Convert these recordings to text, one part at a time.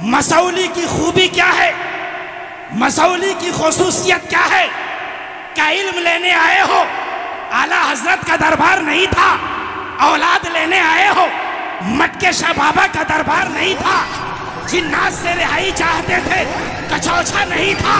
मसौली की खूबी क्या है, मसौली की खुसूसियत क्या है? क्या इल्म लेने आए हो? आला हजरत का दरबार नहीं था। औलाद लेने आए हो? मटके शाह बाबा का दरबार नहीं था। जिन्नात से रिहाई चाहते थे, कचौछा नहीं था।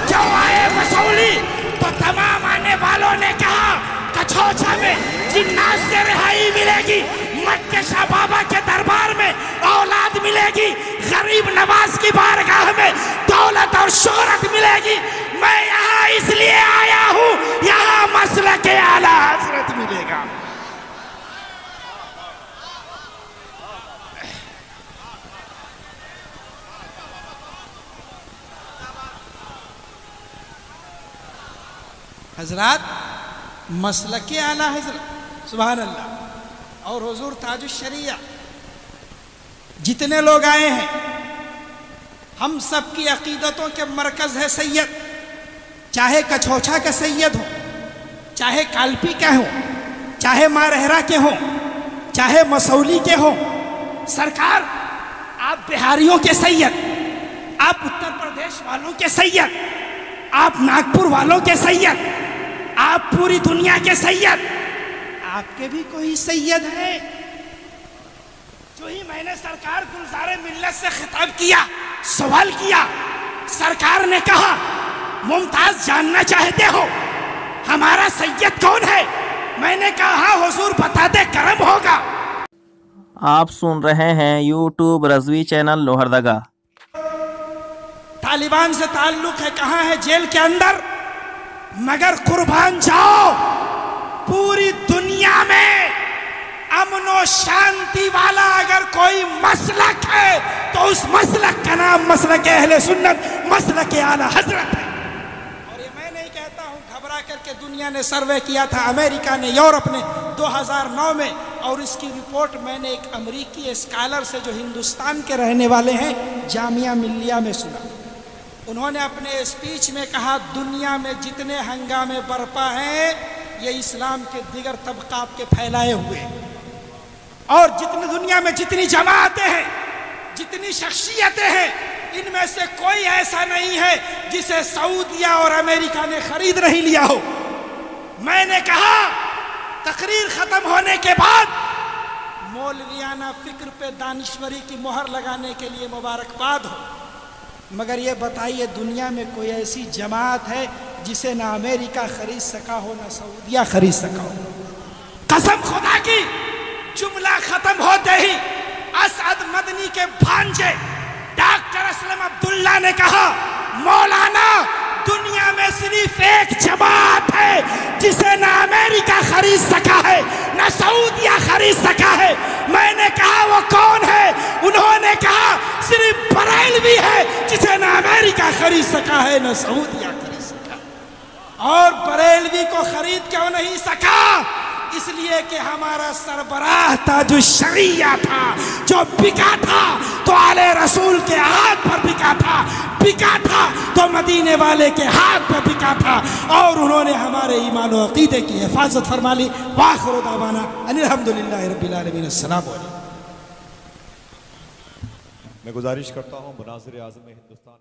जो आए मसौली तो तमाम आने वालों ने कहा कचौछा में जिन्नात से रिहाई मिलेगी, मटके शाह बाबा के दरबार में औलाद मिलेगी, गरीब नवाज की बारगाह में दौलत और शोहरत मिलेगी। मैं यहाँ इसलिए आया हूँ, यहाँ मसला के आला हजरत मिलेगा। हजरत मसलके आला हजरत, सुभान अल्लाह। और हुजूर ताजुश शरिया, जितने लोग आए हैं हम सब की अकीदतों के मरकज है सैयद। चाहे कछोछा के सैयद हो, चाहे कालपी के हो, चाहे मारहरा के हो, चाहे मसौली के हो। सरकार, आप बिहारियों के सैयद, आप उत्तर प्रदेश वालों के सैयद, आप नागपुर वालों के सैयद, आप पूरी दुनिया के सैयद। आपके भी कोई सैयद है? जो ही मैंने सरकार गुलजारे मिल्लत से खिताब किया, सवाल किया, सरकार ने कहा मुमताज जानना चाहते हो हमारा सैयद कौन है? मैंने कहा हुजूर बताते करम होगा। आप सुन रहे हैं यूट्यूब रजवी चैनल लोहरदगा। तालिबान से ताल्लुक है, कहाँ है? जेल के अंदर। मगर कुर्बान जाओ, पूरी दुनिया में अमन और शांति वाला अगर कोई मसलक है तो उस मसलक का नाम मसलक अहले सुन्नत, मसलक आला हजरत है। और ये मैं नहीं कहता हूँ, घबरा करके दुनिया ने सर्वे किया था, अमेरिका ने, यूरोप ने 2009 में। और इसकी रिपोर्ट मैंने एक अमेरिकी स्कॉलर से जो हिंदुस्तान के रहने वाले हैं, जामिया मिल्लिया में सुना। उन्होंने अपने स्पीच में कहा दुनिया में जितने हंगामे बरपा हैं ये इस्लाम के दिगर तबकात के फैलाए हुए, और जितनी दुनिया में जितनी जमातें हैं, जितनी शख्सियतें हैं, इनमें से कोई ऐसा नहीं है जिसे सऊदिया और अमेरिका ने खरीद नहीं लिया हो। मैंने कहा तकरीर खत्म होने के बाद मौलवियाना फिक्र पे दानिश्वरी की मोहर लगाने के लिए मुबारकबाद हो, मगर ये बताइए दुनिया में कोई ऐसी जमात है जिसे ना अमेरिका खरीद सका हो, ना सऊदिया खरीद सका हो? कसम खुदा की, जुमला खत्म होते ही असद मदनी के भांजे डॉक्टर असलम अब्दुल्ला ने कहा मौलाना दुनिया में सिर्फ एक जमात है जिसे ना अमेरिका खरीद सका है, ना सऊदिया खरीद सका है। मैंने कहा वो कौन है? उन्होंने कहा सिर्फ बरेलवी है जिसे ना अमेरिका खरीद सका है, ना सऊदिया खरीद सका। और बरेलवी को खरीद क्यों नहीं सका? इसलिए कि हमारा सरबराह ताजुश शरिया था, जो बिका था तो आले रसूल के हाथ पर बिका था, बिका था तो मदीने वाले के हाथ पर बिका था। और उन्होंने हमारे ईमान और अकीदे की हिफाजत फरमा ली। वाखिरु दावाना अनिल हम्दुलिल्लाहि रब्बिल आलमीन। अस्सलाम वालेकुम। मैं गुजारिश करता हूँ मुनाज़िर आज़म हिंदुस्तान